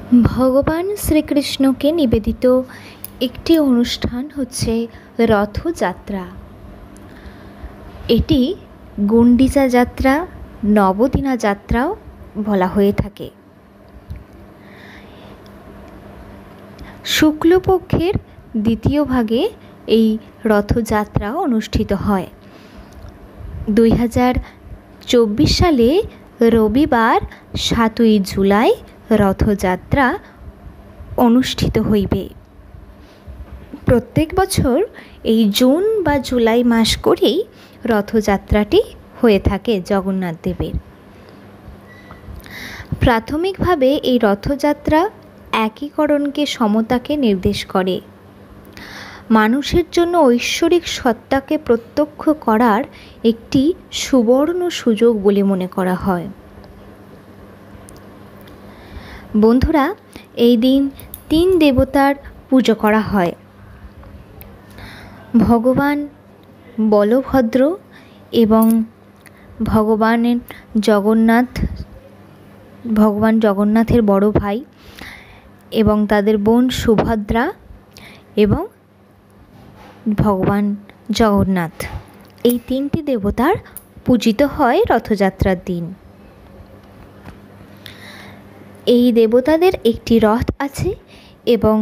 ভগবান শ্রীকৃষ্ণকে নিবেদিত একটি অনুষ্ঠান হচ্ছে রথযাত্রা। এটি গুন্ডিচা যাত্রা, নবদিনা যাত্রাও বলা হয়ে থাকে। শুক্লপক্ষের দ্বিতীয় ভাগে এই রথযাত্রা অনুষ্ঠিত হয়। 2024 সালে রবিবার 7ই জুলাই রথযাত্রা অনুষ্ঠিত হইবে। প্রত্যেক বছর এই জুন বা জুলাই মাস করেই রথযাত্রাটি হয়ে থাকে জগন্নাথ দেবের। প্রাথমিকভাবে এই রথযাত্রা একীকরণকে, সমতাকে নির্দেশ করে। মানুষের জন্য ঐশ্বরিক সত্তাকে প্রত্যক্ষ করার একটি সুবর্ণ সুযোগ বলে মনে করা হয়। বন্ধুরা, এই দিন 3 দেবতার পুজো করা হয়। ভগবান বলভদ্র এবং ভগবান জগন্নাথের বড় ভাই এবং তাদের বোন সুভদ্রা এবং ভগবান জগন্নাথ, এই 3টি দেবতার পূজিত হয় রথযাত্রার দিন। এই দেবতাদের একটি রথ আছে এবং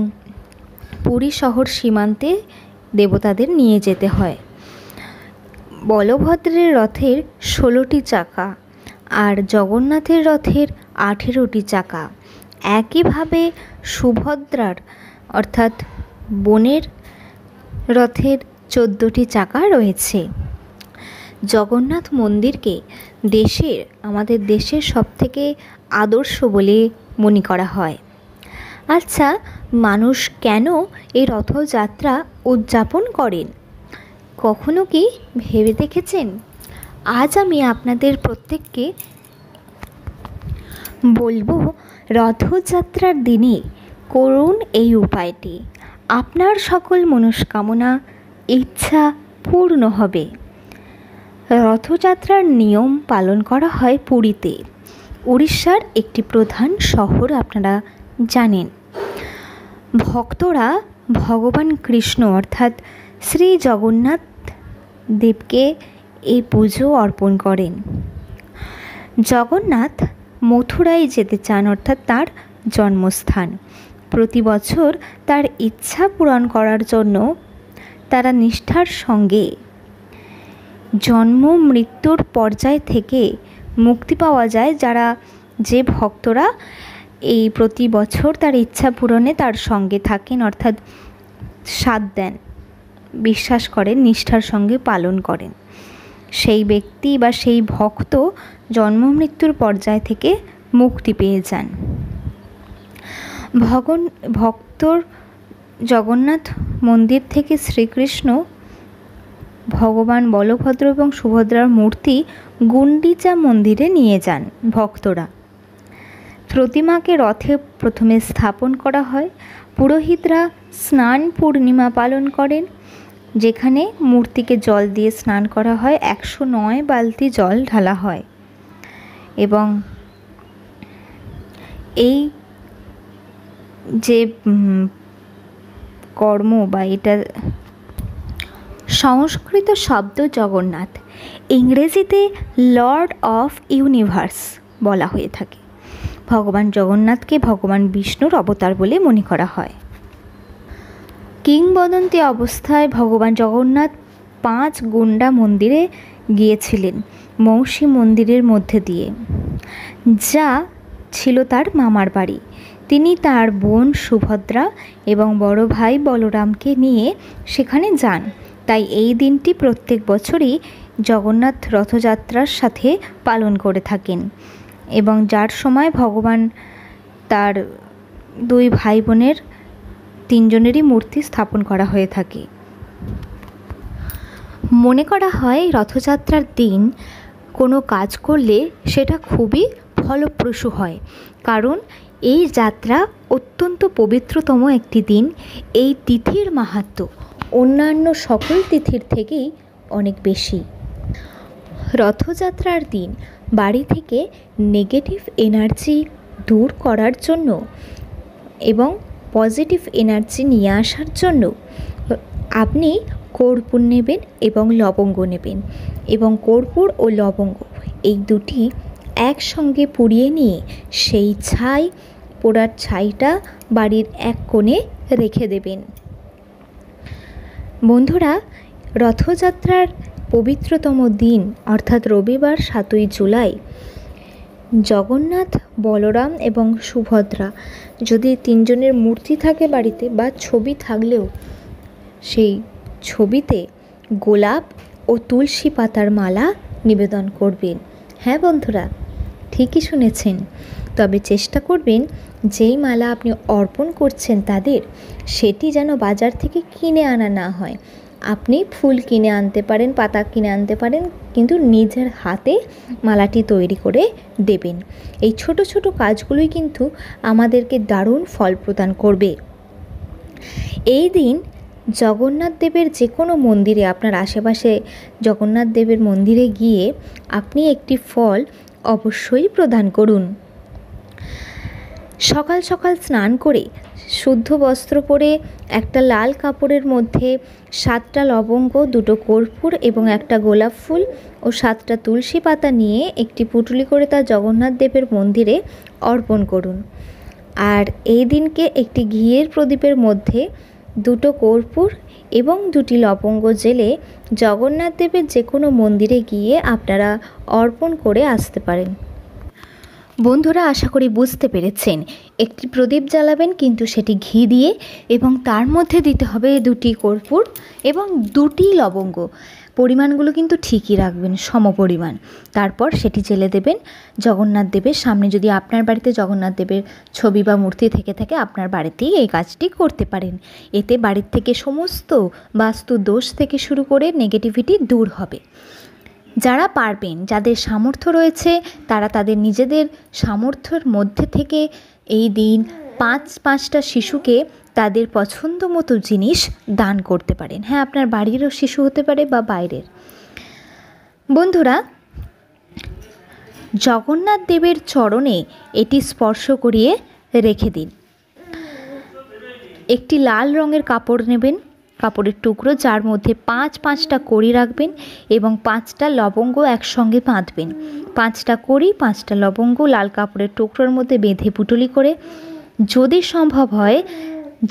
পুরী শহর সীমান্তে দেবতাদের নিয়ে যেতে হয়। বলভদ্রের রথের 16টি চাকা আর জগন্নাথের রথের 18টি চাকা। একইভাবে সুভদ্রার অর্থাৎ বোনের রথের 14টি চাকা রয়েছে। জগন্নাথ মন্দিরকে আমাদের দেশের সবথেকে আদর্শ বলে মনে করা হয়। আচ্ছা, মানুষ কেন এই রথযাত্রা উদযাপন করেন? কখনো কি ভেবে দেখেছেন? আজ আমি আপনাদের প্রত্যেককে বলবো রথযাত্রার দিনে করুন এই উপায়টি। আপনার সকল মনস্কামনা, ইচ্ছা পূর্ণ হবে। রথযাত্রার নিয়ম পালন করা হয় পুরীতে, উড়িষ্যার একটি প্রধান শহর, আপনারা জানেন। ভক্তরা ভগবান কৃষ্ণ অর্থাৎ শ্রী জগন্নাথ দেবকে এই পুজো অর্পণ করেন। জগন্নাথ মথুরায় যেতে চান, অর্থাৎ তার জন্মস্থান। প্রতি বছর তার ইচ্ছা পূরণ করার জন্য তারা নিষ্ঠার সঙ্গে জন্ম মৃত্যুর পর্যায় থেকে মুক্তি পাওয়া যায়। যে ভক্তরা এই প্রতি বছর তার ইচ্ছা পূরণে তার সঙ্গে থাকেন, অর্থাৎ সাথ দেন, বিশ্বাস করেন, নিষ্ঠার সঙ্গে পালন করেন, সেই ব্যক্তি বা সেই ভক্ত জন্ম মৃত্যুর পর্যায় থেকে মুক্তি পেয়ে যান। ভক্তর জগন্নাথ মন্দির থেকে শ্রীকৃষ্ণ, ভগবান বলভদ্র এবং সুভদ্রার মূর্তি গুন্ডিচা মন্দিরে নিয়ে যান ভক্তরা। প্রতিমাকে রথে প্রথমে স্থাপন করা হয়। পুরোহিতরা স্নান পূর্ণিমা পালন করেন, যেখানে মূর্তিকে জল দিয়ে স্নান করা হয়। 109 বালতি জল ঢালা হয় এবং এই যে কর্ম বা এটা সংস্কৃত শব্দ জগন্নাথ, ইংরেজিতে লর্ড অফ ইউনিভার্স বলা হয়ে থাকে। ভগবান জগন্নাথকে ভগবান বিষ্ণুর অবতার বলে মনে করা হয়। কিংবদন্তি অবস্থায় ভগবান জগন্নাথ 5 গুন্ডা মন্দিরে গিয়েছিলেন মৌসী মন্দিরের মধ্যে দিয়ে, যা ছিল তার মামার বাড়ি। তিনি তার বোন সুভদ্রা এবং বড় ভাই বলরামকে নিয়ে সেখানে যান। তাই এই দিনটি প্রত্যেক বছরই জগন্নাথ রথযাত্রার সাথে পালন করে থাকেন এবং যার সময় ভগবান তার 2 ভাই বোনের 3 জনেরই মূর্তি স্থাপন করা হয়ে থাকে। মনে করা হয় রথযাত্রার দিন কোনো কাজ করলে সেটা খুবই ফলপ্রসূ হয়, কারণ এই যাত্রা অত্যন্ত পবিত্রতম একটি দিন। এই তিথির মাহাত্ম্য অন্যান্য সকল তিথির থেকেই অনেক বেশি। রথযাত্রার দিন বাড়ি থেকে নেগেটিভ এনার্জি দূর করার জন্য এবং পজিটিভ এনার্জি নিয়ে আসার জন্য আপনি কর্পূর নেবেন এবং লবঙ্গ নেবেন, এবং কর্পূর ও লবঙ্গ এই দুটি একসঙ্গে পুড়িয়ে নিয়ে সেই পোড়ার ছাইটা বাড়ির এক কোণে রেখে দেবেন। বন্ধুরা, রথযাত্রার পবিত্রতম দিন অর্থাৎ রবিবার 7ই জুলাই জগন্নাথ, বলরাম এবং সুভদ্রা যদি তিনজনের মূর্তি থাকে বাড়িতে বা ছবি থাকলেও সেই ছবিতে গোলাপ ও তুলসী পাতার মালা নিবেদন করবেন। হ্যাঁ বন্ধুরা, ঠিকই শুনেছেন। তবে চেষ্টা করবেন যেই মালা আপনি অর্পণ করছেন তাদের, সেটি যেন বাজার থেকে কিনে আনা না হয়। আপনি ফুল কিনে আনতে পারেন, পাতা কিনে আনতে পারেন, কিন্তু নিজের হাতে মালাটি তৈরি করে দেবেন। এই ছোট ছোট কাজগুলোই কিন্তু আমাদেরকে দারুণ ফল প্রদান করবে। এই দিন জগন্নাথ দেবের যে কোনো মন্দিরে, আপনার আশেপাশে জগন্নাথ দেবের মন্দিরে গিয়ে আপনি একটি ফল অবশ্যই প্রদান করুন। সকাল সকাল স্নান করে শুদ্ধ বস্ত্র পরে একটা লাল কাপড়ের মধ্যে 7টা লবঙ্গ, 2টো কর্পূর এবং একটা গোলাপ ফুল ও 7টা তুলসী পাতা নিয়ে একটি পুঁটুলি করে তা জগন্নাথ দেবের মন্দিরে অর্পণ করুন। আর এই দিনকে একটি ঘিয়ের প্রদীপের মধ্যে 2টো কর্পূর এবং 2টি লবঙ্গ জেলে জগন্নাথ দেবের যে কোনো মন্দিরে গিয়ে আপনারা অর্পণ করে আসতে পারেন। বন্ধুরা, আশা করি বুঝতে পেরেছেন। একটি প্রদীপ জ্বালাবেন, কিন্তু সেটি ঘি দিয়ে, এবং তার মধ্যে দিতে হবে 2টি কর্পূর এবং 2টি লবঙ্গ। পরিমাণগুলো কিন্তু ঠিকই রাখবেন, সমপরিমাণ। তারপর সেটি জেলে দেবেন জগন্নাথ দেবের সামনে। যদি আপনার বাড়িতে জগন্নাথ দেবের ছবি বা মূর্তি থেকে থাকে, আপনার বাড়িতেই এই কাজটি করতে পারেন। এতে বাড়ির থেকে সমস্ত বাস্তু দোষ থেকে শুরু করে নেগেটিভিটি দূর হবে। যারা পারবেন, যাদের সামর্থ্য রয়েছে, তারা তাদের নিজেদের সামর্থ্যের মধ্যে থেকে এই দিন 5টা শিশুকে তাদের পছন্দ মতো জিনিস দান করতে পারেন। হ্যাঁ, আপনার বাড়িরও শিশু হতে পারে বা বাইরের। বন্ধুরা, জগন্নাথ দেবের চরণে এটি স্পর্শ করিয়ে রেখে দিন। একটি লাল রঙের কাপড় নেবেন, কাপড়ের টুকরো, যার মধ্যে 5টা কড়ি রাখবেন এবং 5টা লবঙ্গ একসঙ্গে বাঁধবেন। 5টা কড়ি, 5টা লবঙ্গ লাল কাপড়ের টুকরোর মধ্যে বেঁধে পুঁটুলি করে, যদি সম্ভব হয়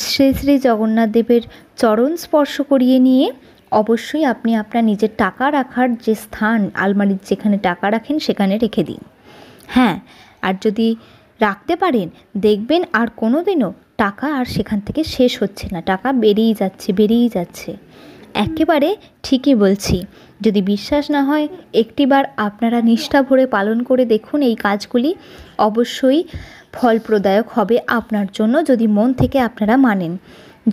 শ্রী শ্রী জগন্নাথ দেবের চরণ স্পর্শ করিয়ে নিয়ে অবশ্যই আপনি আপনার নিজের টাকা রাখার যে স্থান, আলমারির যেখানে টাকা রাখেন সেখানে রেখে দিন। হ্যাঁ, আর যদি রাখতে পারেন, দেখবেন আর কোনো দিনও টাকা আর সেখান থেকে শেষ হচ্ছে না, টাকা বেরিয়েই যাচ্ছে। একেবারে ঠিকই বলছি। যদি বিশ্বাস না হয়, একটিবার আপনারা নিষ্ঠা ভরে পালন করে দেখুন এই কাজগুলি, অবশ্যই ফলপ্রদায়ক হবে আপনার জন্য, যদি মন থেকে আপনারা মানেন।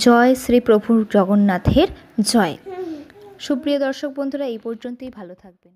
জয় শ্রী প্রভু জগন্নাথের জয়। সুপ্রিয় দর্শক বন্ধুরা, এই পর্যন্তই। ভালো থাকবেন।